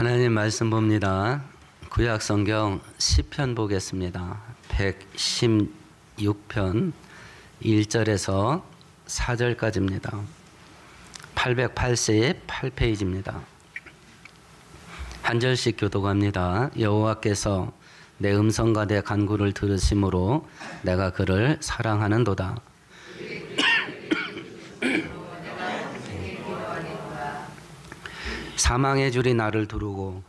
하나님 말씀 봅니다. 구약 성경 시편 보겠습니다. 116편 1절에서 4절까지입니다. 888페이지입니다. 한 절씩 교독합니다. 여호와께서 내 음성과 내 간구를 들으심으로 내가 그를 사랑하는도다. 사망의 줄이 나를 두르고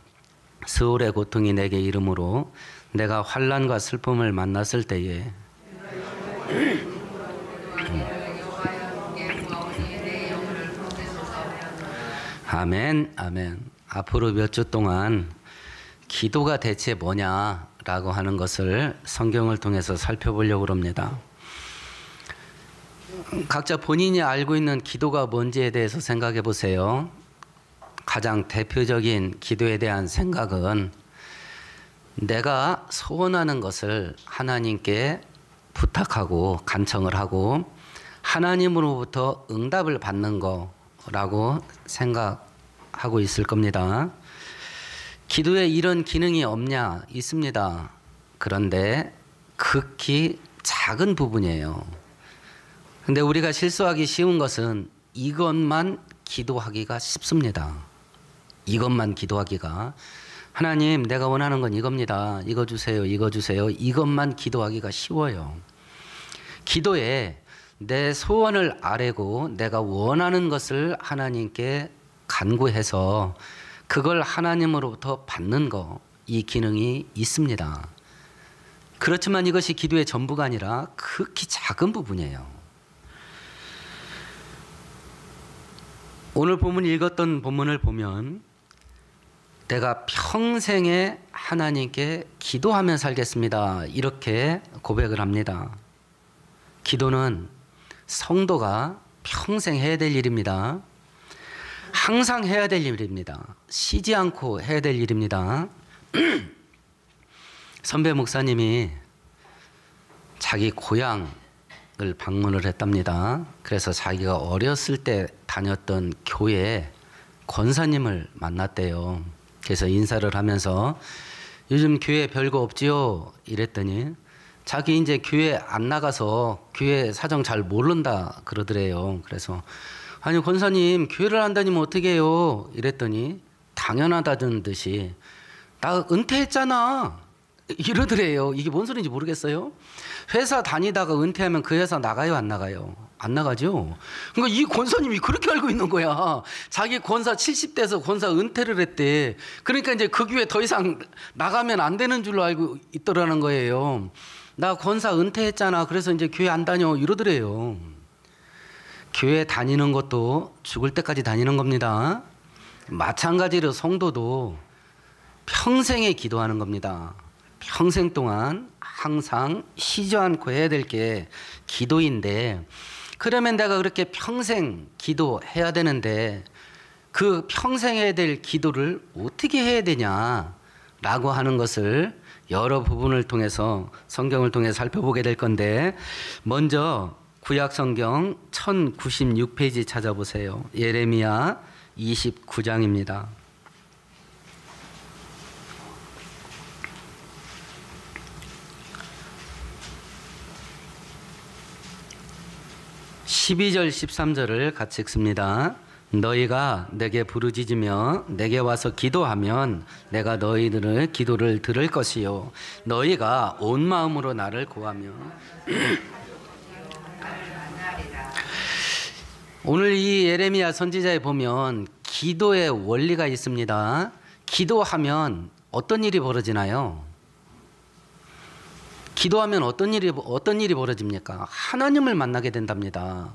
스올의 고통이 내게 이르므로 내가 환난과 슬픔을 만났을 때에 아멘, 아멘. 앞으로 몇 주 동안 기도가 대체 뭐냐라고 하는 것을 성경을 통해서 살펴보려고 합니다. 각자 본인이 알고 있는 기도가 뭔지에 대해서 생각해 보세요. 가장 대표적인 기도에 대한 생각은 내가 소원하는 것을 하나님께 부탁하고 간청을 하고 하나님으로부터 응답을 받는 거라고 생각하고 있을 겁니다. 기도에 이런 기능이 없냐? 있습니다. 그런데 극히 작은 부분이에요. 근데 우리가 실수하기 쉬운 것은 이것만 기도하기가 쉽습니다. 이것만 기도하기가, 하나님 내가 원하는 건 이겁니다. 이거 주세요. 이거 주세요. 이것만 기도하기가 쉬워요. 기도에 내 소원을 아뢰고 내가 원하는 것을 하나님께 간구해서 그걸 하나님으로부터 받는 거, 이 기능이 있습니다. 그렇지만 이것이 기도의 전부가 아니라 극히 작은 부분이에요. 오늘 본문 읽었던 본문을 보면 내가 평생에 하나님께 기도하며 살겠습니다. 이렇게 고백을 합니다. 기도는 성도가 평생 해야 될 일입니다. 항상 해야 될 일입니다. 쉬지 않고 해야 될 일입니다. 선배 목사님이 자기 고향을 방문을 했답니다. 그래서 자기가 어렸을 때 다녔던 교회 권사님을 만났대요. 그래서 인사를 하면서 요즘 교회 별거 없지요? 이랬더니 자기 이제 교회 안 나가서 교회 사정 잘 모른다 그러더래요. 그래서 아니 권사님 교회를 안 다니면 어떻게 해요? 이랬더니 당연하다는 듯이 나 은퇴했잖아 이러더래요. 이게 뭔 소리인지 모르겠어요. 회사 다니다가 은퇴하면 그 회사 나가요? 안 나가요? 안 나가죠. 그러니까 이 권사님이 그렇게 알고 있는 거야. 자기 권사 70대에서 권사 은퇴를 했대. 그러니까 이제 그 교회 더 이상 나가면 안 되는 줄로 알고 있더라는 거예요. 나 권사 은퇴했잖아. 그래서 이제 교회 안 다녀 이러더래요. 교회 다니는 것도 죽을 때까지 다니는 겁니다. 마찬가지로 성도도 평생에 기도하는 겁니다. 평생 동안 항상 쉬지 않고 해야 될 게 기도인데, 그러면 내가 그렇게 평생 기도해야 되는데 그 평생 해야 될 기도를 어떻게 해야 되냐라고 하는 것을 여러 부분을 통해서 성경을 통해 살펴보게 될 건데, 먼저 구약 성경 1096페이지 찾아보세요. 예레미야 29장입니다. 12절 13절을 같이 읽습니다. 너희가 내게 부르짖으며 내게 와서 기도하면 내가 너희들의 기도를 들을 것이요 너희가 온 마음으로 나를 구하며 오늘 이 예레미야 선지자에 보면 기도의 원리가 있습니다. 기도하면 어떤 일이 벌어지나요? 기도하면 어떤 일이 벌어집니까? 하나님을 만나게 된답니다.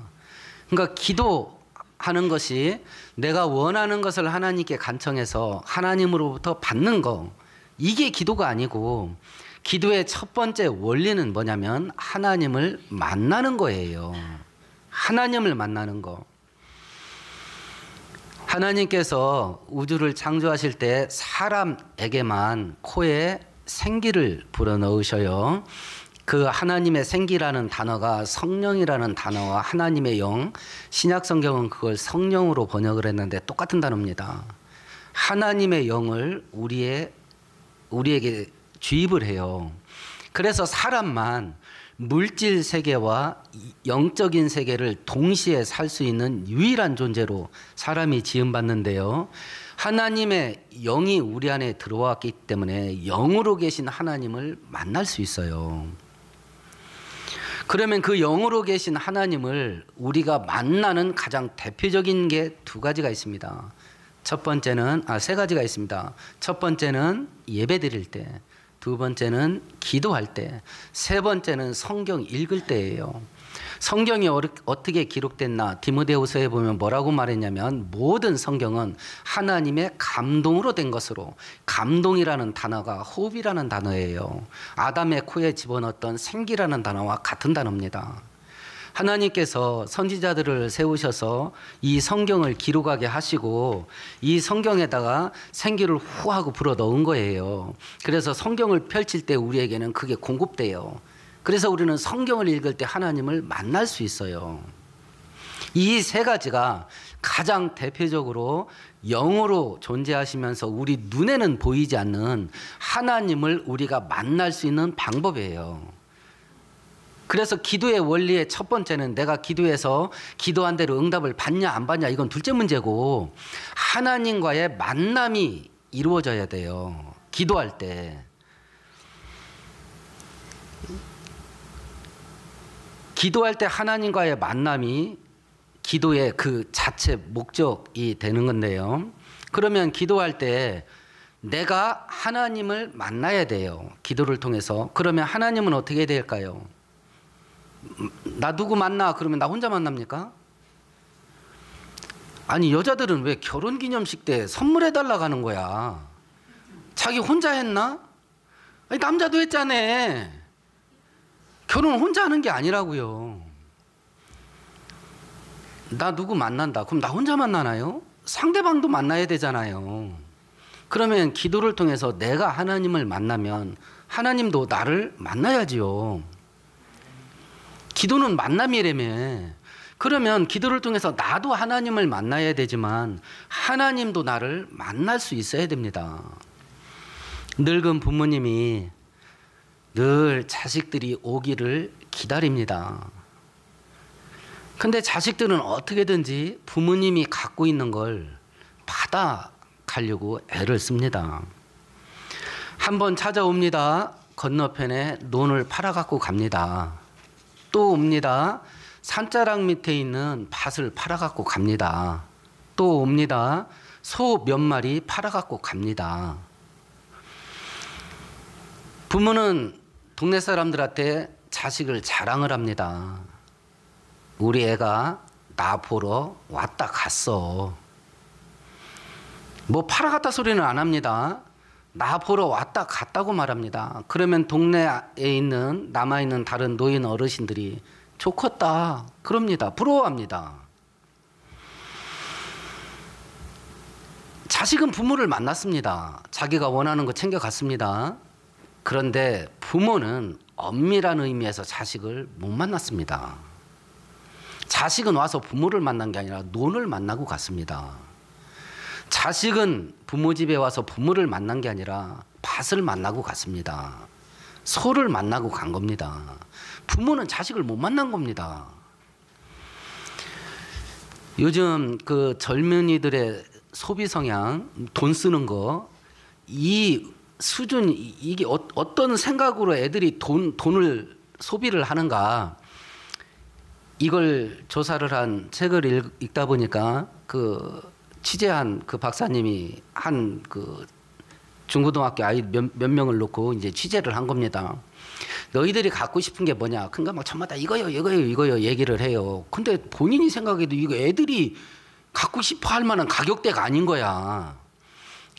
그러니까 기도하는 것이 내가 원하는 것을 하나님께 간청해서 하나님으로부터 받는 거, 이게 기도가 아니고 기도의 첫 번째 원리는 뭐냐면 하나님을 만나는 거예요. 하나님을 만나는 거. 하나님께서 우주를 창조하실 때 사람에게만 코에 생기를 불어넣으셔요. 그 하나님의 생기라는 단어가 성령이라는 단어와 하나님의 영, 신약 성경은 그걸 성령으로 번역을 했는데 똑같은 단어입니다. 하나님의 영을 우리에게 주입을 해요. 그래서 사람만 물질 세계와 영적인 세계를 동시에 살 수 있는 유일한 존재로 사람이 지음받는데요. 하나님의 영이 우리 안에 들어왔기 때문에 영으로 계신 하나님을 만날 수 있어요. 그러면 그 영으로 계신 하나님을 우리가 만나는 가장 대표적인 게 두 가지가 있습니다. 세 가지가 있습니다. 첫 번째는 예배 드릴 때, 두 번째는 기도할 때, 세 번째는 성경 읽을 때예요. 성경이 어떻게 기록됐나 디모데후서에 보면 뭐라고 말했냐면 모든 성경은 하나님의 감동으로 된 것으로, 감동이라는 단어가 호흡이라는 단어예요. 아담의 코에 집어넣었던 생기라는 단어와 같은 단어입니다. 하나님께서 선지자들을 세우셔서 이 성경을 기록하게 하시고 이 성경에다가 생기를 후하고 불어 넣은 거예요. 그래서 성경을 펼칠 때 우리에게는 그게 공급돼요. 그래서 우리는 성경을 읽을 때 하나님을 만날 수 있어요. 이 세 가지가 가장 대표적으로 영으로 존재하시면서 우리 눈에는 보이지 않는 하나님을 우리가 만날 수 있는 방법이에요. 그래서 기도의 원리의 첫 번째는 내가 기도해서 기도한 대로 응답을 받냐 안 받냐 이건 둘째 문제고, 하나님과의 만남이 이루어져야 돼요. 기도할 때. 기도할 때 하나님과의 만남이 기도의 그 자체 목적이 되는 건데요. 그러면 기도할 때 내가 하나님을 만나야 돼요. 기도를 통해서. 그러면 하나님은 어떻게 될까요? 나 누구 만나? 그러면 나 혼자 만납니까? 아니, 여자들은 왜 결혼기념식 때 선물해달라고 하는 거야? 자기 혼자 했나? 아니, 남자도 했잖아. 결혼 혼자 하는 게 아니라고요. 나 누구 만난다. 그럼 나 혼자 만나나요? 상대방도 만나야 되잖아요. 그러면 기도를 통해서 내가 하나님을 만나면 하나님도 나를 만나야지요. 기도는 만남이라며. 그러면 기도를 통해서 나도 하나님을 만나야 되지만 하나님도 나를 만날 수 있어야 됩니다. 늙은 부모님이 늘 자식들이 오기를 기다립니다. 근데 자식들은 어떻게든지 부모님이 갖고 있는 걸 받아가려고 애를 씁니다. 한번 찾아옵니다. 건너편에 논을 팔아갖고 갑니다. 또 옵니다. 산자락 밑에 있는 밭을 팔아갖고 갑니다. 또 옵니다. 소 몇 마리 팔아갖고 갑니다. 부모는 동네 사람들한테 자식을 자랑을 합니다. 우리 애가 나 보러 왔다 갔어. 뭐 팔아갔다 소리는 안 합니다. 나 보러 왔다 갔다고 말합니다. 그러면 동네에 있는 남아있는 다른 노인 어르신들이 좋겠다 그럽니다. 부러워합니다. 자식은 부모를 만났습니다. 자기가 원하는 거 챙겨갔습니다. 그런데 부모는 엄밀한 의미에서 자식을 못 만났습니다. 자식은 와서 부모를 만난 게 아니라 논을 만나고 갔습니다. 자식은 부모 집에 와서 부모를 만난 게 아니라 밭을 만나고 갔습니다. 소를 만나고 간 겁니다. 부모는 자식을 못 만난 겁니다. 요즘 그 젊은이들의 소비 성향, 돈 쓰는 거, 이 수준, 이게 어떤 생각으로 애들이 돈을 소비를 하는가, 이걸 조사를 한 책을 읽다 보니까 그 취재한 그 박사님이 한 그 중고등학교 아이 몇 명을 놓고 이제 취재를 한 겁니다. 너희들이 갖고 싶은 게 뭐냐? 그러니까 막 전마다 이거요 얘기를 해요. 근데 본인이 생각해도 이거 애들이 갖고 싶어 할 만한 가격대가 아닌 거야.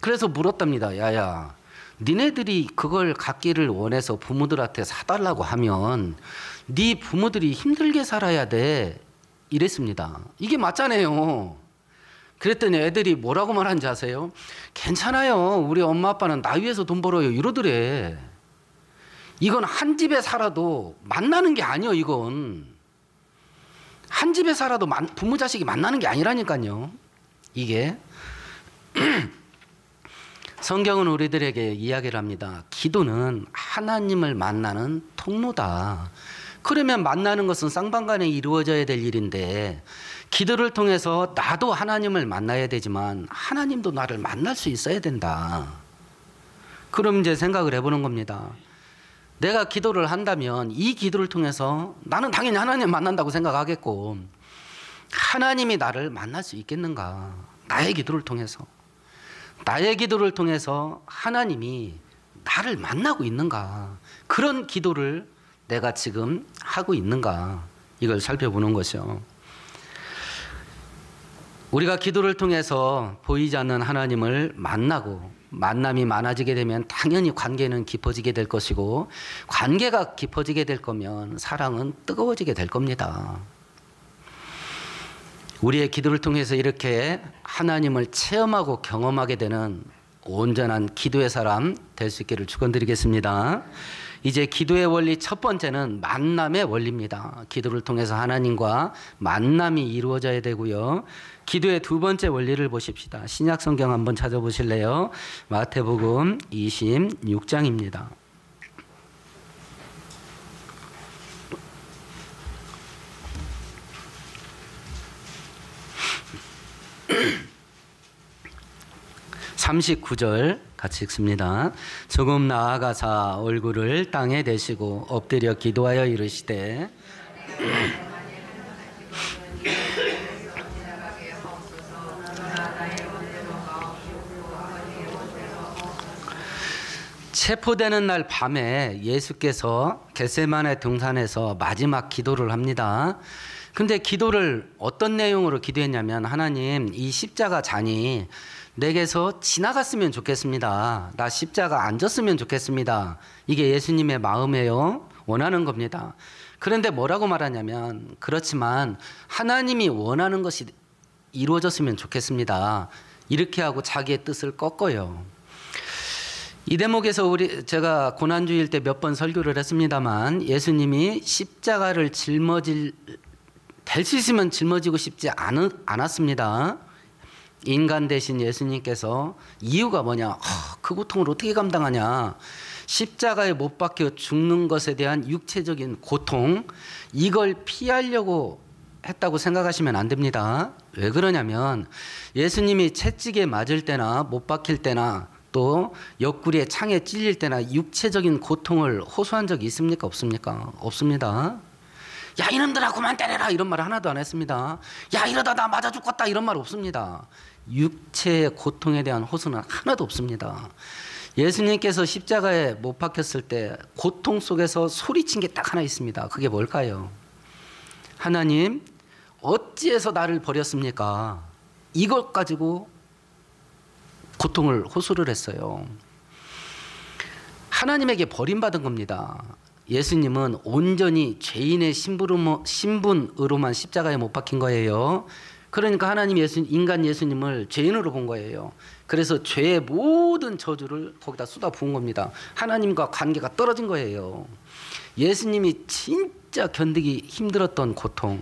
그래서 물었답니다. 야야, 니네들이 그걸 갖기를 원해서 부모들한테 사달라고 하면 네 부모들이 힘들게 살아야 돼. 이랬습니다. 이게 맞잖아요. 그랬더니 애들이 뭐라고 말하는지 아세요? 괜찮아요. 우리 엄마 아빠는 나 위해서 돈 벌어요. 이러더래. 이건 한 집에 살아도 만나는 게 아니에요. 이건 한 집에 살아도 부모 자식이 만나는 게 아니라니까요. 이게 성경은 우리들에게 이야기를 합니다. 기도는 하나님을 만나는 통로다. 그러면 만나는 것은 쌍방간에 이루어져야 될 일인데 기도를 통해서 나도 하나님을 만나야 되지만 하나님도 나를 만날 수 있어야 된다. 그럼 이제 생각을 해보는 겁니다. 내가 기도를 한다면 이 기도를 통해서 나는 당연히 하나님 만난다고 생각하겠고 하나님이 나를 만날 수 있겠는가? 나의 기도를 통해서. 나의 기도를 통해서 하나님이 나를 만나고 있는가? 그런 기도를 내가 지금 하고 있는가? 이걸 살펴보는 것이요. 우리가 기도를 통해서 보이지 않는 하나님을 만나고 만남이 많아지게 되면 당연히 관계는 깊어지게 될 것이고 관계가 깊어지게 될 거면 사랑은 뜨거워지게 될 겁니다. 우리의 기도를 통해서 이렇게 하나님을 체험하고 경험하게 되는 온전한 기도의 사람 될 수 있기를 축원드리겠습니다. 이제 기도의 원리 첫 번째는 만남의 원리입니다. 기도를 통해서 하나님과 만남이 이루어져야 되고요. 기도의 두 번째 원리를 보십시다. 신약 성경 한번 찾아보실래요? 마태복음 26장입니다. (39절) 같이 읽습니다. 조금 나아가사 얼굴을 땅에 대시고 엎드려 기도하여 이르시되 체포되는 날 밤에 예수께서 겟세마네 동산에서 마지막 기도를 합니다. 근데 기도를 어떤 내용으로 기도했냐면 하나님 이 십자가 잔이 내게서 지나갔으면 좋겠습니다. 나 십자가 안 졌으면 좋겠습니다. 이게 예수님의 마음이에요. 원하는 겁니다. 그런데 뭐라고 말하냐면 그렇지만 하나님이 원하는 것이 이루어졌으면 좋겠습니다. 이렇게 하고 자기의 뜻을 꺾어요. 이 대목에서 제가 고난주일 때 몇 번 설교를 했습니다만 예수님이 십자가를 될 수 있으면 짊어지고 싶지 않았습니다. 인간 대신 예수님께서 이유가 뭐냐? 그 고통을 어떻게 감당하냐? 십자가에 못 박혀 죽는 것에 대한 육체적인 고통, 이걸 피하려고 했다고 생각하시면 안 됩니다. 왜 그러냐면 예수님이 채찍에 맞을 때나 못 박힐 때나 또 옆구리에 창에 찔릴 때나 육체적인 고통을 호소한 적이 있습니까? 없습니까? 없습니다. 야 이놈들아 그만 때려라 이런 말 하나도 안 했습니다. 야 이러다 나 맞아 죽겠다 이런 말 없습니다. 육체의 고통에 대한 호소는 하나도 없습니다. 예수님께서 십자가에 못 박혔을 때 고통 속에서 소리친 게 딱 하나 있습니다. 그게 뭘까요? 하나님 어찌해서 나를 버렸습니까? 이것 가지고 고통을 호소를 했어요. 하나님에게 버림받은 겁니다. 예수님은 온전히 죄인의 신분으로만 십자가에 못 박힌 거예요. 그러니까 하나님 인간 예수님을 죄인으로 본 거예요. 그래서 죄의 모든 저주를 거기다 쏟아 부은 겁니다. 하나님과 관계가 떨어진 거예요. 예수님이 진짜 견디기 힘들었던 고통,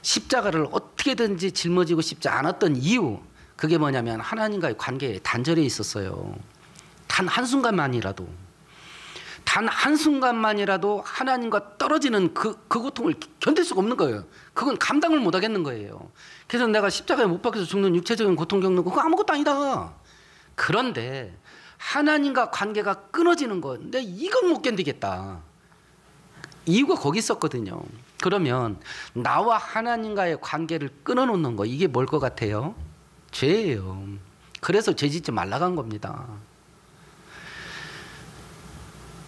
십자가를 어떻게든지 짊어지고 싶지 않았던 이유, 그게 뭐냐면 하나님과의 관계에 단절해 있었어요. 단 한순간만이라도 하나님과 떨어지는 그 고통을 견딜 수가 없는 거예요. 그건 감당을 못 하겠는 거예요. 그래서 내가 십자가에 못 박혀서 죽는 육체적인 고통 겪는 거 그거 아무것도 아니다. 그런데 하나님과 관계가 끊어지는 거, 근데 이건 못 견디겠다. 이유가 거기 있었거든요. 그러면 나와 하나님과의 관계를 끊어놓는 거, 이게 뭘 것 같아요? 죄예요. 그래서 죄 짓지 말라고 한 겁니다.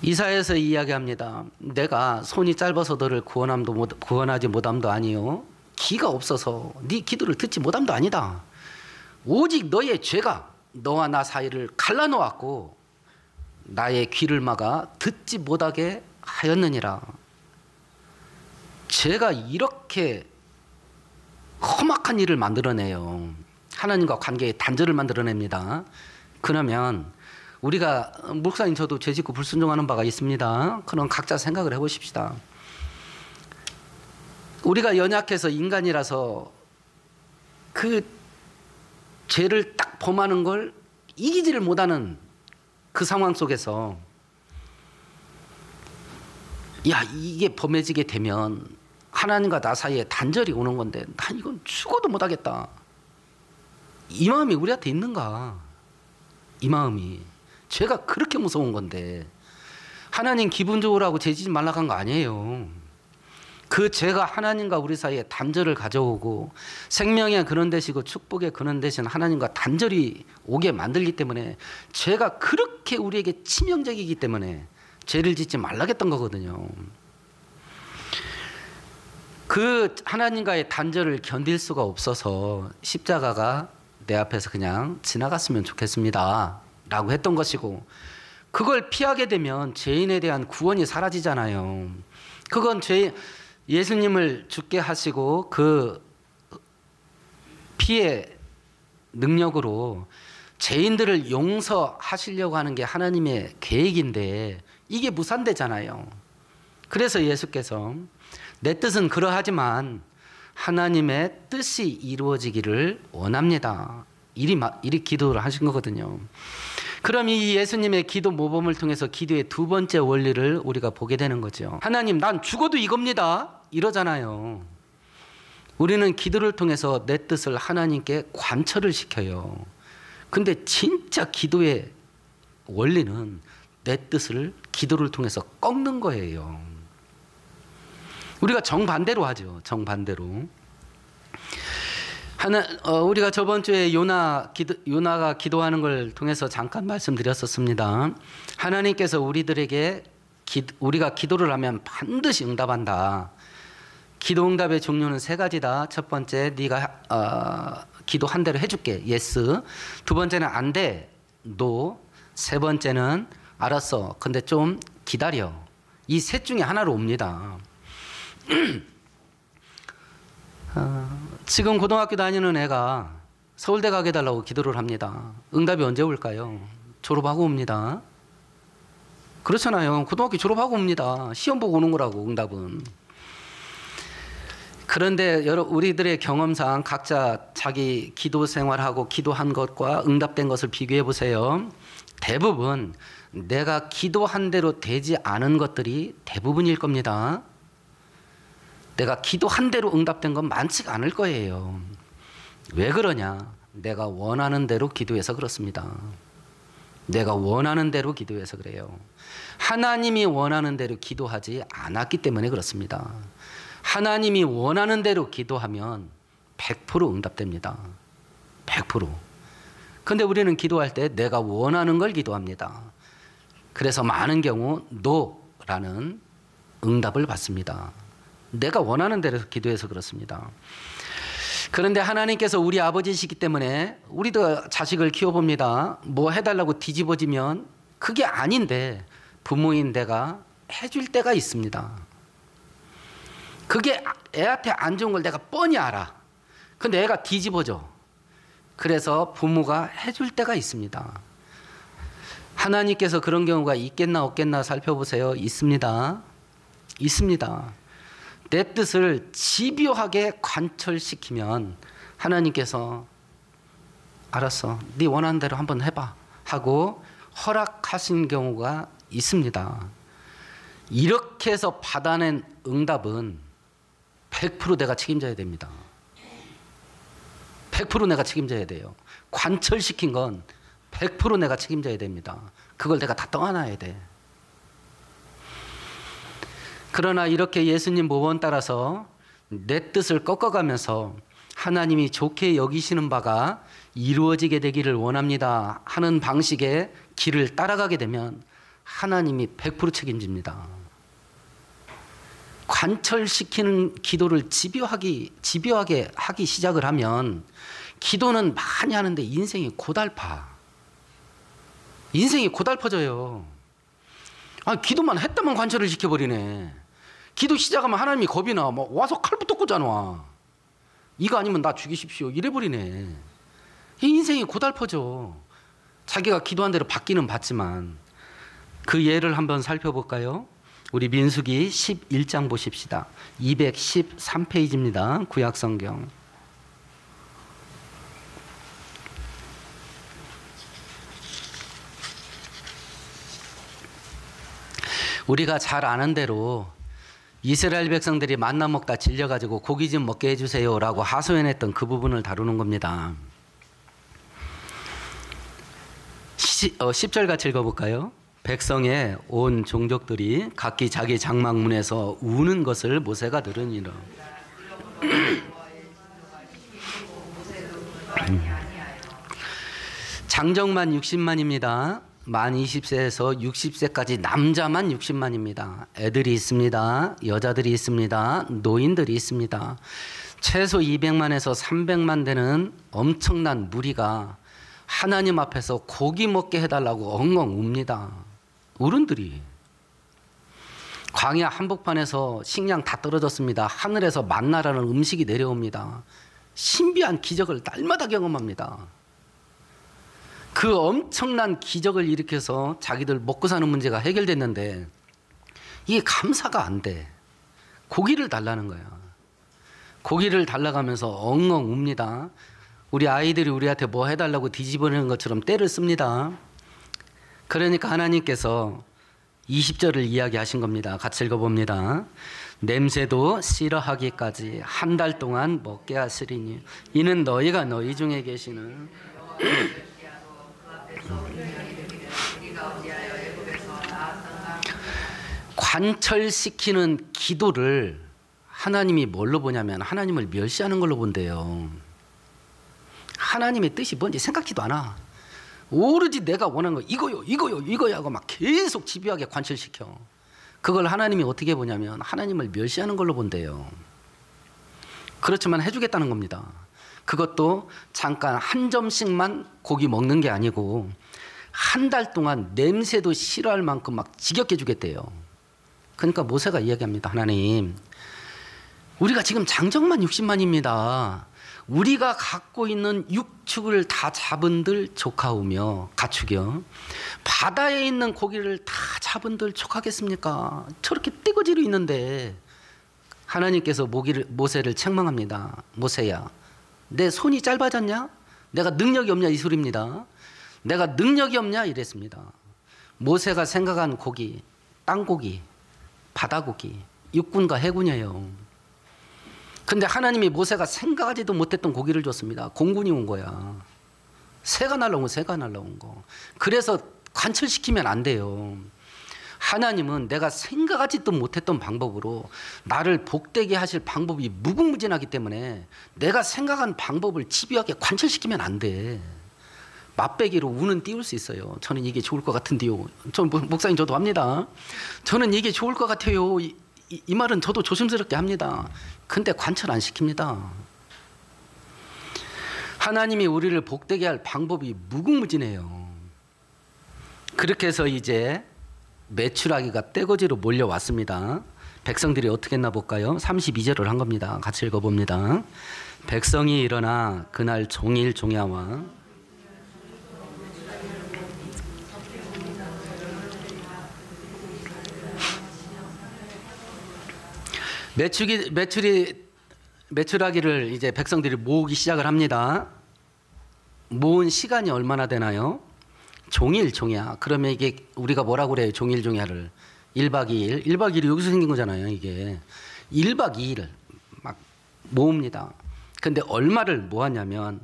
이사야에서 이야기합니다. 내가 손이 짧아서 너를 구원하지 못함도 아니요 기가 없어서 네 기도를 듣지 못함도 아니다. 오직 너의 죄가 너와 나 사이를 갈라놓았고 나의 귀를 막아 듣지 못하게 하였느니라. 죄가 이렇게 험악한 일을 만들어내요. 하나님과 관계의 단절을 만들어냅니다. 그러면 우리가 목사님 저도 죄 짓고 불순종하는 바가 있습니다. 그럼 각자 생각을 해보십시다. 우리가 연약해서 인간이라서 그 죄를 딱 범하는 걸 이기지를 못하는 그 상황 속에서 야, 이게 범해지게 되면 하나님과 나 사이에 단절이 오는 건데 난 이건 죽어도 못하겠다. 이 마음이 우리한테 있는가? 이 마음이. 죄가 그렇게 무서운 건데 하나님 기분 좋으라고 죄지지 말라고 한 거 아니에요. 그 죄가 하나님과 우리 사이에 단절을 가져오고 생명의 근원 되시고 축복의 근원 되신 하나님과 단절이 오게 만들기 때문에 죄가 그렇게 우리에게 치명적이기 때문에 죄를 짓지 말라겠던 거거든요. 그 하나님과의 단절을 견딜 수가 없어서 십자가가 내 앞에서 그냥 지나갔으면 좋겠습니다 라고 했던 것이고, 그걸 피하게 되면 죄인에 대한 구원이 사라지잖아요. 그건 예수님을 죽게 하시고 그 피의 능력으로 죄인들을 용서하시려고 하는 게 하나님의 계획인데 이게 무산되잖아요. 그래서 예수께서 내 뜻은 그러하지만 하나님의 뜻이 이루어지기를 원합니다. 이리 기도를 하신 거거든요. 그럼 이 예수님의 기도 모범을 통해서 기도의 두 번째 원리를 우리가 보게 되는 거죠. 하나님, 난 죽어도 이겁니다. 이러잖아요. 우리는 기도를 통해서 내 뜻을 하나님께 관철을 시켜요. 근데 진짜 기도의 원리는 내 뜻을 기도를 통해서 꺾는 거예요. 우리가 정반대로 하죠. 정반대로. 우리가 저번 주에 요나가 기도하는 걸 통해서 잠깐 말씀드렸었습니다. 하나님께서 우리들에게 우리가 기도를 하면 반드시 응답한다. 기도 응답의 종류는 세 가지다. 첫 번째, 네가 기도한 대로 해줄게. 예스. 두 번째는 안 돼. 노. 세 번째는 알았어. 근데 좀 기다려. 이 셋 중에 하나로 옵니다. 지금 고등학교 다니는 애가 서울대 가게 해달라고 기도를 합니다. 응답이 언제 올까요? 졸업하고 옵니다. 그렇잖아요. 고등학교 졸업하고 옵니다. 시험 보고 오는 거라고, 응답은. 그런데 우리들의 경험상 각자 자기 기도 생활하고 기도한 것과 응답된 것을 비교해 보세요. 대부분 내가 기도한 대로 되지 않은 것들이 대부분일 겁니다. 내가 기도한 대로 응답된 건 많지가 않을 거예요. 왜 그러냐? 내가 원하는 대로 기도해서 그렇습니다. 내가 원하는 대로 기도해서 그래요. 하나님이 원하는 대로 기도하지 않았기 때문에 그렇습니다. 하나님이 원하는 대로 기도하면 100% 응답됩니다. 100%. 근데 우리는 기도할 때 내가 원하는 걸 기도합니다. 그래서 많은 경우 노라는 응답을 받습니다. 내가 원하는 대로 기도해서 그렇습니다. 그런데 하나님께서 우리 아버지시기 때문에 우리도 자식을 키워봅니다. 뭐 해달라고 뒤집어지면 그게 아닌데 부모인 내가 해줄 때가 있습니다. 그게 애한테 안 좋은 걸 내가 뻔히 알아. 근데 애가 뒤집어져. 그래서 부모가 해줄 때가 있습니다. 하나님께서 그런 경우가 있겠나 없겠나 살펴보세요. 있습니다. 있습니다. 내 뜻을 집요하게 관철시키면 하나님께서 알았어, 네 원하는 대로 한번 해봐 하고 허락하신 경우가 있습니다. 이렇게 해서 받아낸 응답은 100% 내가 책임져야 됩니다. 100% 내가 책임져야 돼요. 관철시킨 건 100% 내가 책임져야 됩니다. 그걸 내가 다 떠안아야 돼. 그러나 이렇게 예수님 모범 따라서 내 뜻을 꺾어가면서 하나님이 좋게 여기시는 바가 이루어지게 되기를 원합니다 하는 방식의 길을 따라가게 되면 하나님이 100% 책임집니다. 관철시키는 기도를 집요하게 하기 시작을 하면 기도는 많이 하는데 인생이 고달파. 인생이 고달퍼져요. 기도만 했다면 관철을 시켜버리네. 기도 시작하면 하나님이 겁이 나. 뭐 와서 칼부터 꽂아놔. 이거 아니면 나 죽이십시오. 이래버리네. 인생이 고달퍼져. 자기가 기도한 대로 받기는 받지만. 그 예를 한번 살펴볼까요? 우리 민수기 11장 보십시다. 213페이지입니다. 구약성경. 우리가 잘 아는 대로 이스라엘 백성들이 만나 먹다 질려가지고 고기 좀 먹게 해주세요라고 하소연했던 그 부분을 다루는 겁니다. 10절 같이 읽어볼까요? 백성의 온 종족들이 각기 자기 장막문에서 우는 것을 모세가 들으니라. 장정만 60만입니다. 만 20세에서 60세까지 남자만 60만입니다. 애들이 있습니다. 여자들이 있습니다. 노인들이 있습니다. 최소 200만에서 300만 되는 엄청난 무리가 하나님 앞에서 고기 먹게 해달라고 엉엉 웁니다. 어른들이. 광야 한복판에서 식량 다 떨어졌습니다. 하늘에서 만나라는 음식이 내려옵니다. 신비한 기적을 날마다 경험합니다. 그 엄청난 기적을 일으켜서 자기들 먹고 사는 문제가 해결됐는데 이게 감사가 안 돼. 고기를 달라는 거야. 고기를 달라가면서 엉엉 웁니다. 우리 아이들이 우리한테 뭐 해달라고 뒤집어내는 것처럼 떼를 씁니다. 그러니까 하나님께서 20절을 이야기하신 겁니다. 같이 읽어봅니다. 냄새도 싫어하기까지 한 달 동안 먹게 하시리니 이는 너희가 너희 중에 계시는 관철시키는 기도를 하나님이 뭘로 보냐면 하나님을 멸시하는 걸로 본대요. 하나님의 뜻이 뭔지 생각지도 않아. 오로지 내가 원하는 거 이거요 이거요 이거야 하고 막 계속 집요하게 관철시켜. 그걸 하나님이 어떻게 보냐면 하나님을 멸시하는 걸로 본대요. 그렇지만 해주겠다는 겁니다. 그것도 잠깐 한 점씩만 고기 먹는 게 아니고 한 달 동안 냄새도 싫어할 만큼 막 지겹게 주겠대요. 그러니까 모세가 이야기합니다. 하나님, 우리가 지금 장정만 60만입니다. 우리가 갖고 있는 육축을 다 잡은들 족하오며 가축이요. 바다에 있는 고기를 다 잡은들 족하겠습니까? 저렇게 떼거지로 있는데 하나님께서 모세를 책망합니다. 모세야, 내 손이 짧아졌냐? 내가 능력이 없냐? 이 소리입니다. 내가 능력이 없냐? 이랬습니다. 모세가 생각한 고기, 땅고기, 바다고기, 육군과 해군이에요. 근데 하나님이 모세가 생각하지도 못했던 고기를 줬습니다. 공군이 온 거야. 새가 날라온 거. 그래서 관철시키면 안 돼요. 하나님은 내가 생각하지도 못했던 방법으로 나를 복되게 하실 방법이 무궁무진하기 때문에 내가 생각한 방법을 집요하게 관철시키면 안 돼. 맛배기로 우는 띄울 수 있어요. 저는 이게 좋을 것 같은데요. 목사님 저도 합니다. 저는 이게 좋을 것 같아요. 이 말은 저도 조심스럽게 합니다. 근데 관철 안 시킵니다. 하나님이 우리를 복되게 할 방법이 무궁무진해요. 그렇게 해서 이제 메추라기가 떼거지로 몰려왔습니다. 백성들이 어떻게 했나 볼까요? 32절을 한 겁니다. 같이 읽어봅니다. 백성이 일어나 그날 종일 종야와 메추라기를 이제 백성들이 모으기 시작을 합니다. 모은 시간이 얼마나 되나요? 종일 종야. 그러면 이게 우리가 뭐라고 그래요? 종일 종야를 1박 2일. 1박 2일이 여기서 생긴 거잖아요. 이게 1박 2일을 막 모읍니다. 근데 얼마를 모았냐면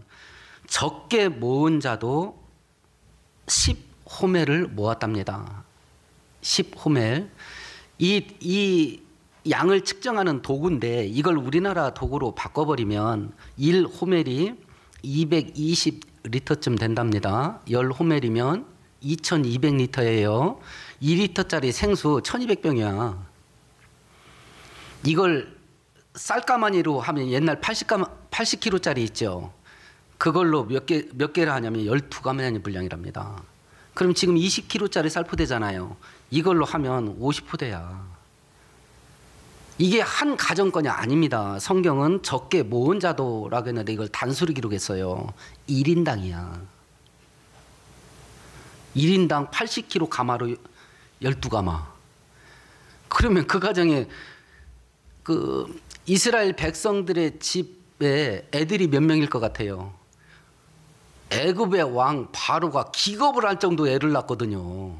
적게 모은 자도 10호멜을 모았답니다. 10호멜. 이 양을 측정하는 도구인데 이걸 우리나라 도구로 바꿔버리면 1호멜이 220리터쯤 된답니다. 10호멜이면 2200리터예요. 2리터짜리 생수 1200병이야. 이걸 쌀가마니로 하면 옛날 80kg짜리 있죠. 그걸로 몇 개를 하냐면 12가마니 분량이랍니다. 그럼 지금 20kg짜리 쌀포대잖아요. 이걸로 하면 50포대야. 이게 한 가정권이 아닙니다. 성경은 적게 모은 자도라고 했는데 이걸 단수로 기록했어요. 1인당이야. 1인당 80kg 가마로 12가마. 그러면 그 가정에 그 이스라엘 백성들의 집에 애들이 몇 명일 것 같아요? 애굽의 왕 바로가 기겁을 할 정도 애를 낳거든요.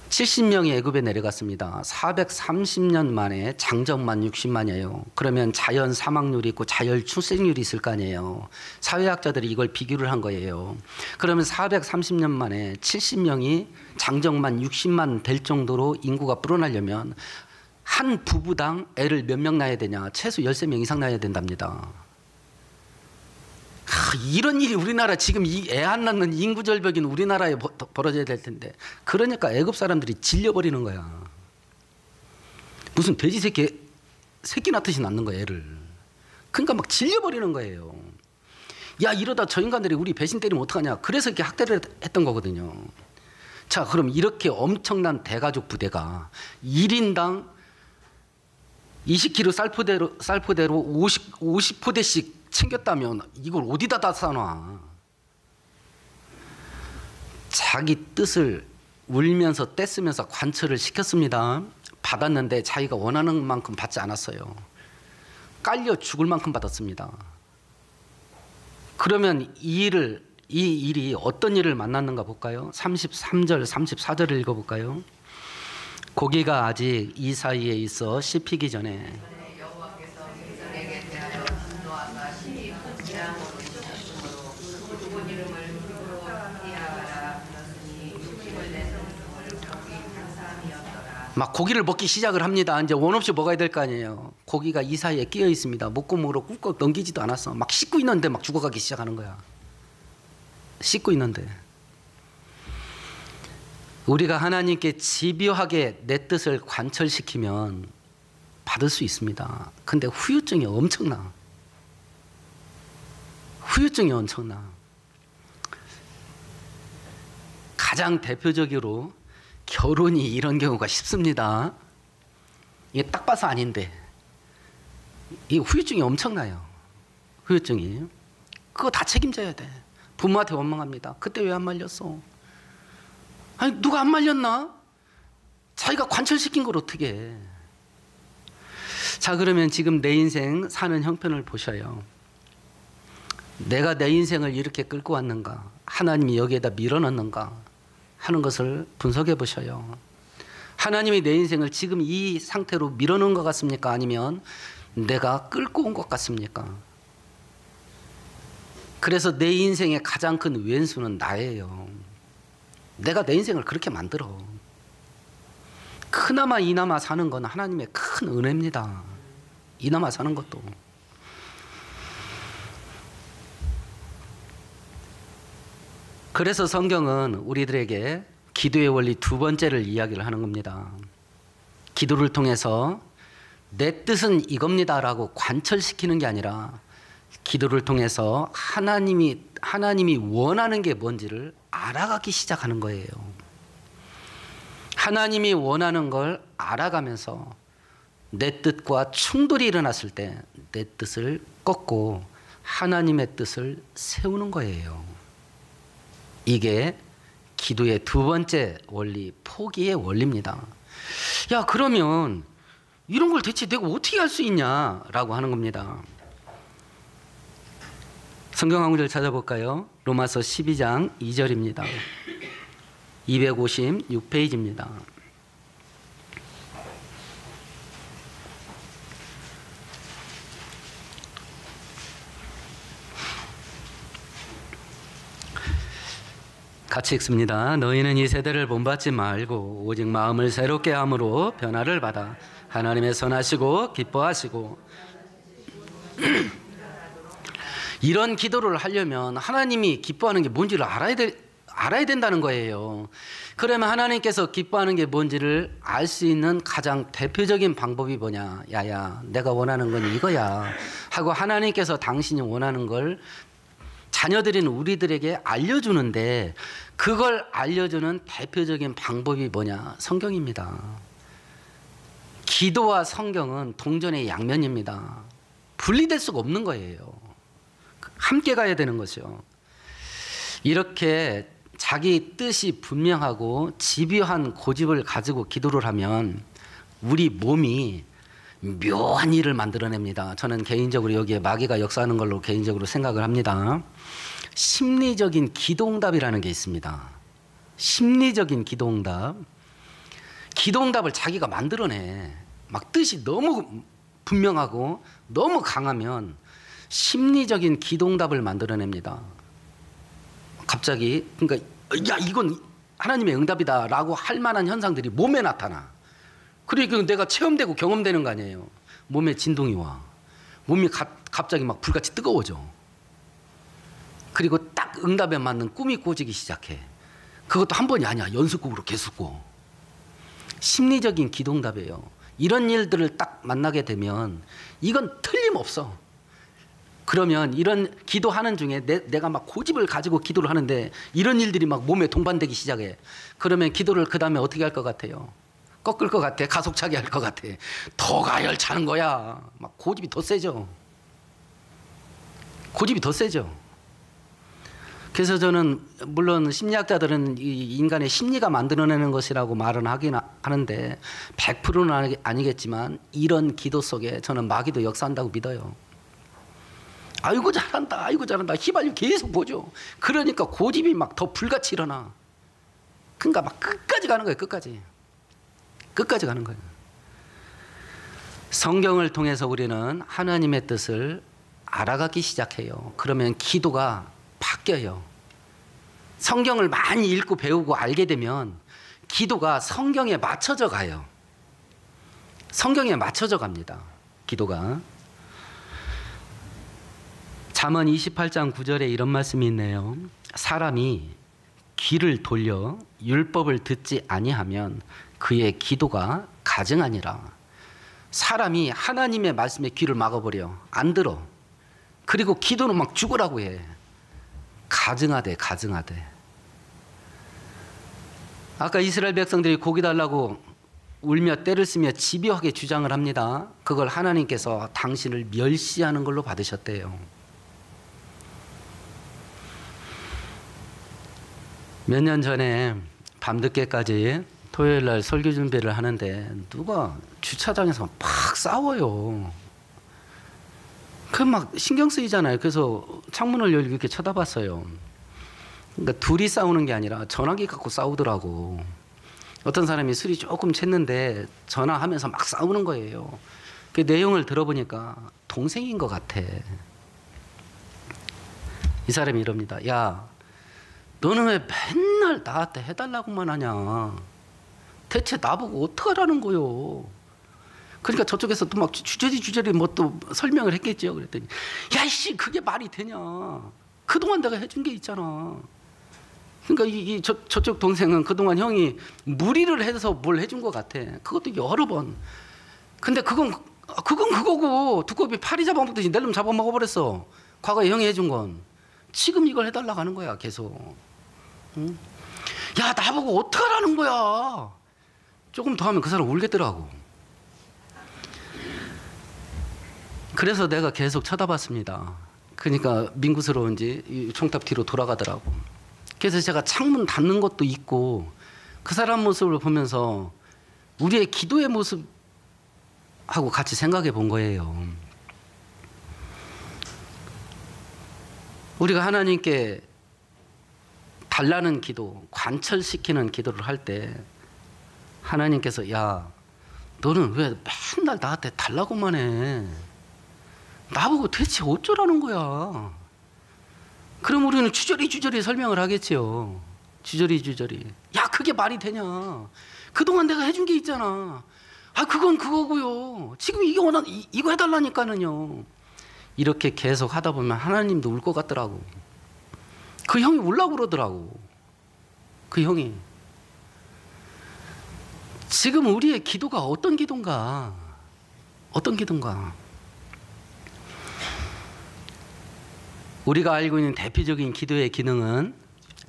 70명이 애굽에 내려갔습니다. 430년 만에 장정만 60만이에요. 그러면 자연 사망률이 있고 자연 출생률이 있을 거 아니에요. 사회학자들이 이걸 비교를 한 거예요. 그러면 430년 만에 70명이 장정만 60만 될 정도로 인구가 불어나려면 한 부부당 애를 몇 명 낳아야 되냐? 최소 13명 이상 낳아야 된답니다. 이런 일이 우리나라 지금 이 애 안 낳는 인구 절벽인 우리나라에 벌어져야 될 텐데, 그러니까 애굽 사람들이 질려버리는 거야. 무슨 돼지 새끼 낳듯이 낳는 거야, 애를. 그러니까 막 질려버리는 거예요. 야, 이러다 저 인간들이 우리 배신 때리면 어떡하냐. 그래서 이렇게 학대를 했던 거거든요. 자, 그럼 이렇게 엄청난 대가족 부대가 1인당 20kg 쌀포대로 50포대씩 챙겼다면 이걸 어디다 다 싸놔. 자기 뜻을 울면서 떼쓰면서 관철을 시켰습니다. 받았는데 자기가 원하는 만큼 받지 않았어요. 깔려 죽을 만큼 받았습니다. 그러면 이 일이 어떤 일을 만났는가 볼까요? 33절 34절을 읽어볼까요? 고기가 아직 이 사이에 있어 씹히기 전에 막 고기를 먹기 시작을 합니다. 이제 원 없이 먹어야 될 거 아니에요. 고기가 이 사이에 끼어 있습니다. 목구멍으로 꿀꺽 넘기지도 않았어. 막 씹고 있는데 막 죽어가기 시작하는 거야. 씹고 있는데. 우리가 하나님께 집요하게 내 뜻을 관철시키면 받을 수 있습니다. 근데 후유증이 엄청나. 후유증이 엄청나. 가장 대표적으로 결혼이 이런 경우가 쉽습니다. 이게 딱 봐서 아닌데 이 후유증이 엄청나요. 후유증이. 그거 다 책임져야 돼. 부모한테 원망합니다. 그때 왜 안 말렸어? 아니, 누가 안 말렸나? 자기가 관철시킨 걸 어떻게 해? 자, 그러면 지금 내 인생 사는 형편을 보셔요. 내가 내 인생을 이렇게 끌고 왔는가? 하나님이 여기에다 밀어넣는가? 하는 것을 분석해 보셔요. 하나님이 내 인생을 지금 이 상태로 밀어넣은 것 같습니까? 아니면 내가 끌고 온 것 같습니까? 그래서 내 인생의 가장 큰 왼수는 나예요. 내가 내 인생을 그렇게 만들어. 그나마 이나마 사는 건 하나님의 큰 은혜입니다. 이나마 사는 것도. 그래서 성경은 우리들에게 기도의 원리 두 번째를 이야기를 하는 겁니다. 기도를 통해서 내 뜻은 이겁니다라고 관철시키는 게 아니라 기도를 통해서 하나님이 원하는 게 뭔지를 알아가기 시작하는 거예요. 하나님이 원하는 걸 알아가면서 내 뜻과 충돌이 일어났을 때 내 뜻을 꺾고 하나님의 뜻을 세우는 거예요. 이게 기도의 두 번째 원리, 포기의 원리입니다. 야, 그러면 이런 걸 대체 내가 어떻게 할 수 있냐라고 하는 겁니다. 성경 한 구절 찾아볼까요? 로마서 12장 2절입니다. 256페이지입니다. 같이 읽습니다. 너희는 이 세대를 본받지 말고 오직 마음을 새롭게 함으로 변화를 받아 하나님의 선하시고 기뻐하시고 이런 기도를 하려면 하나님이 기뻐하는 게 뭔지를 알아야 된다는 거예요. 그러면 하나님께서 기뻐하는 게 뭔지를 알 수 있는 가장 대표적인 방법이 뭐냐? 야야, 내가 원하는 건 이거야 하고 하나님께서 당신이 원하는 걸 자녀들인 우리들에게 알려주는데, 그걸 알려주는 대표적인 방법이 뭐냐? 성경입니다. 기도와 성경은 동전의 양면입니다. 분리될 수가 없는 거예요. 함께 가야 되는 거죠. 이렇게 자기 뜻이 분명하고 집요한 고집을 가지고 기도를 하면 우리 몸이 묘한 일을 만들어냅니다. 저는 개인적으로 여기에 마귀가 역사하는 걸로 개인적으로 생각을 합니다. 심리적인 기도응답이라는 게 있습니다. 심리적인 기도응답. 기도응답을 자기가 만들어내. 막 뜻이 너무 분명하고 너무 강하면 심리적인 기도응답을 만들어냅니다. 갑자기 그러니까 야 이건 하나님의 응답이다라고 할 만한 현상들이 몸에 나타나. 그러니까 내가 체험되고 경험되는 거 아니에요. 몸에 진동이 와. 몸이 갑자기 막 불같이 뜨거워져. 그리고 딱 응답에 맞는 꿈이 꾸어지기 시작해. 그것도 한 번이 아니야. 연속극으로 계속 꿔. 심리적인 기도응답이에요. 이런 일들을 딱 만나게 되면 이건 틀림없어. 그러면 이런 기도하는 중에 내가 막 고집을 가지고 기도를 하는데 이런 일들이 막 몸에 동반되기 시작해. 그러면 기도를 그 다음에 어떻게 할 것 같아요? 꺾을 것 같아? 가속차게 할 것 같아? 더 가열차는 거야. 막 고집이 더 세죠. 고집이 더 세죠. 그래서 저는 물론 심리학자들은 이 인간의 심리가 만들어내는 것이라고 말은 하긴 하는데 100%는 아니겠지만 이런 기도 속에 저는 마귀도 역사한다고 믿어요. 아이고 잘한다, 아이고 잘한다, 휘발유 계속 보죠. 그러니까 고집이 막 더 불같이 일어나. 그러니까 막 끝까지 가는 거예요. 끝까지 가는 거예요. 성경을 통해서 우리는 하나님의 뜻을 알아가기 시작해요. 그러면 기도가 바뀌어요. 성경을 많이 읽고 배우고 알게 되면 기도가 성경에 맞춰져 가요. 성경에 맞춰져 갑니다. 기도가. 잠언 28장 9절에 이런 말씀이 있네요. 사람이 귀를 돌려 율법을 듣지 아니하면 그의 기도가 가증하니라. 사람이 하나님의 말씀에 귀를 막아버려. 안 들어. 그리고 기도는 막 죽으라고 해. 가증하대. 아까 이스라엘 백성들이 고기 달라고 울며 떼를 쓰며 집요하게 주장을 합니다. 그걸 하나님께서 당신을 멸시하는 걸로 받으셨대요. 몇 년 전에 밤늦게까지 토요일 날 설교 준비를 하는데 누가 주차장에서 막 싸워요. 그 막 신경 쓰이잖아요. 그래서 창문을 열고 이렇게 쳐다봤어요. 그러니까 둘이 싸우는 게 아니라 전화기 갖고 싸우더라고. 어떤 사람이 술이 조금 챘는데 전화하면서 막 싸우는 거예요. 그 내용을 들어보니까 동생인 것 같아. 이 사람이 이럽니다. 야, 너는 왜 맨날 나한테 해달라고만 하냐. 대체 나보고 어떡하라는 거요. 그러니까 저쪽에서 또 막 주저리 뭐 또 설명을 했겠죠. 그랬더니 야 이씨 그게 말이 되냐. 그동안 내가 해준 게 있잖아. 그러니까 저쪽 동생은 그동안 형이 무리를 해서 뭘 해준 것 같아. 그것도 여러 번. 근데 그건 그거고 두꺼비 파리 잡아먹듯이 낼름 잡아먹어버렸어. 과거에 형이 해준 건. 지금 이걸 해달라고 하는 거야 계속. 응? 야 나보고 어떡하라는 거야. 조금 더 하면 그 사람 울겠더라고. 그래서 내가 계속 쳐다봤습니다. 그러니까 민구스러운지 총탑 뒤로 돌아가더라고. 그래서 제가 창문 닫는 것도 있고 그 사람 모습을 보면서 우리의 기도의 모습하고 같이 생각해 본 거예요. 우리가 하나님께 달라는 기도, 관철시키는 기도를 할 때 하나님께서 야 너는 왜 맨날 나한테 달라고만 해. 나보고 대체 어쩌라는 거야. 그럼 우리는 주저리 설명을 하겠지요. 주저리. 야 그게 말이 되냐. 그동안 내가 해준 게 있잖아. 아 그건 그거고요. 지금 이거 해달라니까는요. 이렇게 계속 하다 보면 하나님도 울 것 같더라고. 그 형이 울라고 그러더라고. 그 형이. 지금 우리의 기도가 어떤 기도인가. 우리가 알고 있는 대표적인 기도의 기능은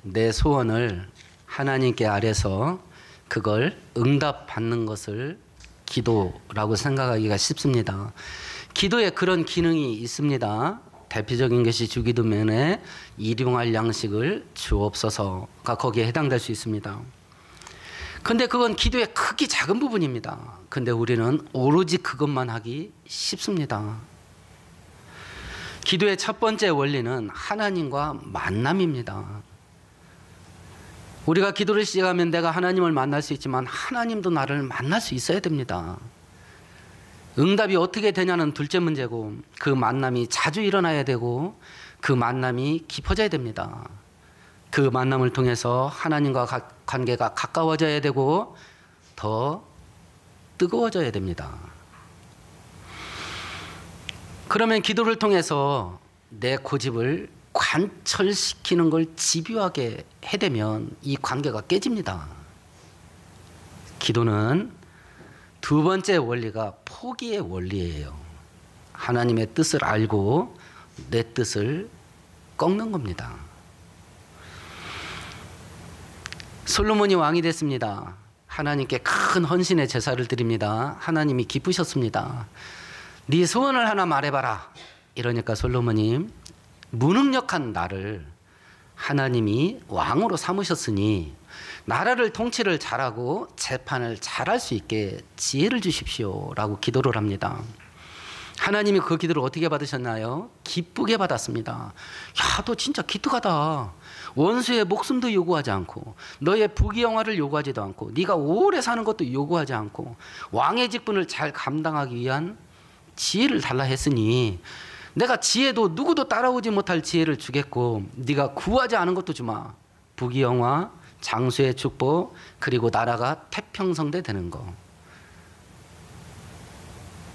내 소원을 하나님께 아뢰서 그걸 응답받는 것을 기도라고 생각하기가 쉽습니다. 기도에 그런 기능이 있습니다. 대표적인 것이 주기도문에 일용할 양식을 주옵소서가 거기에 해당될 수 있습니다. 근데 그건 기도의 크기 작은 부분입니다. 근데 우리는 오로지 그것만 하기 쉽습니다. 기도의 첫 번째 원리는 하나님과 만남입니다. 우리가 기도를 시작하면 내가 하나님을 만날 수 있지만 하나님도 나를 만날 수 있어야 됩니다. 응답이 어떻게 되냐는 둘째 문제고, 그 만남이 자주 일어나야 되고 그 만남이 깊어져야 됩니다. 그 만남을 통해서 하나님과 관계가 가까워져야 되고 더 뜨거워져야 됩니다. 그러면 기도를 통해서 내 고집을 관철시키는 걸 집요하게 해대면 이 관계가 깨집니다. 기도는 두 번째 원리가 포기의 원리예요. 하나님의 뜻을 알고 내 뜻을 꺾는 겁니다. 솔로몬이 왕이 됐습니다. 하나님께 큰 헌신의 제사를 드립니다. 하나님이 기쁘셨습니다. 네 소원을 하나 말해봐라. 이러니까 솔로몬이 무능력한 나를 하나님이 왕으로 삼으셨으니 나라를 통치를 잘하고 재판을 잘할 수 있게 지혜를 주십시오 라고 기도를 합니다. 하나님이 그 기도를 어떻게 받으셨나요? 기쁘게 받았습니다. 야, 너 진짜 기특하다. 원수의 목숨도 요구하지 않고 너의 부귀영화를 요구하지도 않고 네가 오래 사는 것도 요구하지 않고 왕의 직분을 잘 감당하기 위한 지혜를 달라 했으니 내가 지혜도 누구도 따라오지 못할 지혜를 주겠고 네가 구하지 않은 것도 주마. 부귀영화, 장수의 축복, 그리고 나라가 태평성대 되는 거.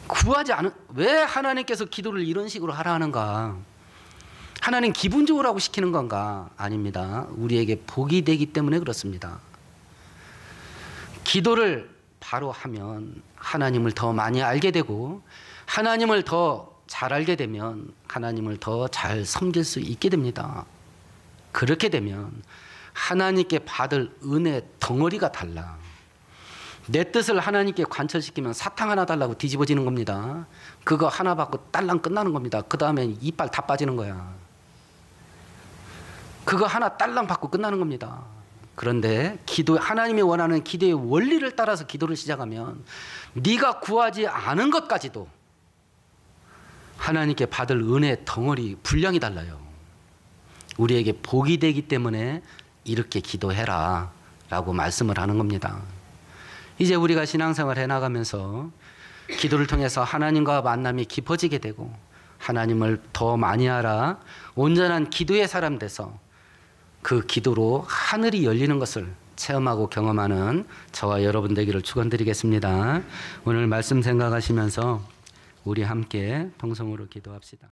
구하지 않은, 왜 하나님께서 기도를 이런 식으로 하라 하는가? 하나님 기분 좋으라고 시키는 건가? 아닙니다. 우리에게 복이 되기 때문에 그렇습니다. 기도를 바로 하면 하나님을 더 많이 알게 되고 하나님을 더 잘 알게 되면 하나님을 더 잘 섬길 수 있게 됩니다. 그렇게 되면 하나님께 받을 은혜 덩어리가 달라. 내 뜻을 하나님께 관철시키면 사탕 하나 달라고 뒤집어지는 겁니다. 그거 하나 받고 딸랑 끝나는 겁니다. 그 다음에 이빨 다 빠지는 거야. 그거 하나 딸랑 받고 끝나는 겁니다. 그런데 하나님이 원하는 기도의 원리를 따라서 기도를 시작하면 네가 구하지 않은 것까지도 하나님께 받을 은혜 덩어리 분량이 달라요. 우리에게 복이 되기 때문에 이렇게 기도해라 라고 말씀을 하는 겁니다. 이제 우리가 신앙생활 해나가면서 기도를 통해서 하나님과 만남이 깊어지게 되고 하나님을 더 많이 알아 온전한 기도의 사람 돼서 그 기도로 하늘이 열리는 것을 체험하고 경험하는 저와 여러분 되기를 축원드리겠습니다. 오늘 말씀 생각하시면서 우리 함께 통성으로 기도합시다.